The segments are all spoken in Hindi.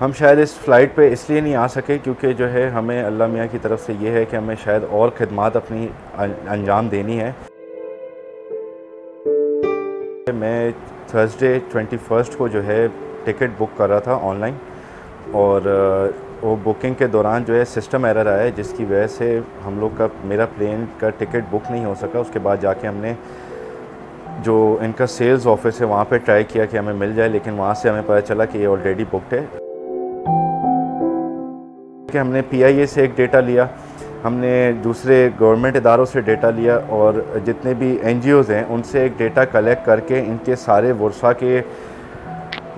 हम शायद इस फ़्लाइट पे इसलिए नहीं आ सके क्योंकि जो है हमें अल्लाह मियाँ की तरफ से ये है कि हमें शायद और ख़िदमत अपनी अंजाम देनी है। मैं थर्सडे 21 को जो है टिकट बुक कर रहा था ऑनलाइन, और वो बुकिंग के दौरान जो है सिस्टम एरर आया, जिसकी वजह से हम लोग का मेरा प्लेन का टिकट बुक नहीं हो सका। उसके बाद जाके हमने जो इनका सेल्स ऑफिस है वहाँ पे ट्राई किया कि हमें मिल जाए, लेकिन वहाँ से हमें पता चला कि ये ऑलरेडी बुकड है। कि हमने PIA से एक डेटा लिया, हमने दूसरे गवर्नमेंट इदारों से डेटा लिया, और जितने भी NGOs हैं उनसे एक डेटा कलेक्ट करके इनके सारे वर्षा के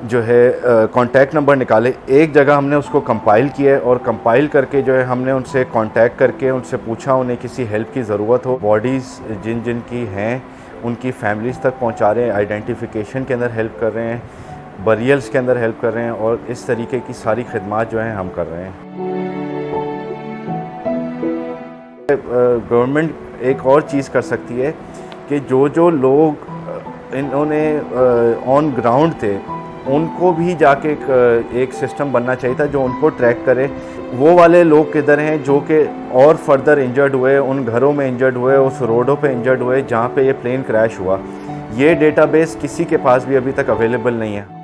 जो है कॉन्टैक्ट नंबर निकाले। एक जगह हमने उसको कंपाइल किया है, और कंपाइल करके जो है हमने उनसे कांटेक्ट करके उनसे पूछा उन्हें किसी हेल्प की ज़रूरत हो। बॉडीज़ जिन जिन की हैं उनकी फैमिलीज़ तक पहुंचा रहे हैं, आइडेंटिफिकेशन के अंदर हेल्प कर रहे हैं, बरियल्स के अंदर हेल्प कर रहे हैं, और इस तरीके की सारी खिदमत जो हैं हम कर रहे हैं। गवर्नमेंट एक और चीज़ कर सकती है कि जो लोग इन्होंने ऑन ग्राउंड थे उनको भी जाके एक सिस्टम बनना चाहिए था जो उनको ट्रैक करे, वो वाले लोग किधर हैं जो कि और फर्दर इंजर्ड हुए, उन घरों में इंजर्ड हुए, उस रोडों पे इंजर्ड हुए जहाँ पे ये प्लेन क्रैश हुआ। ये डेटाबेस किसी के पास भी अभी तक अवेलेबल नहीं है।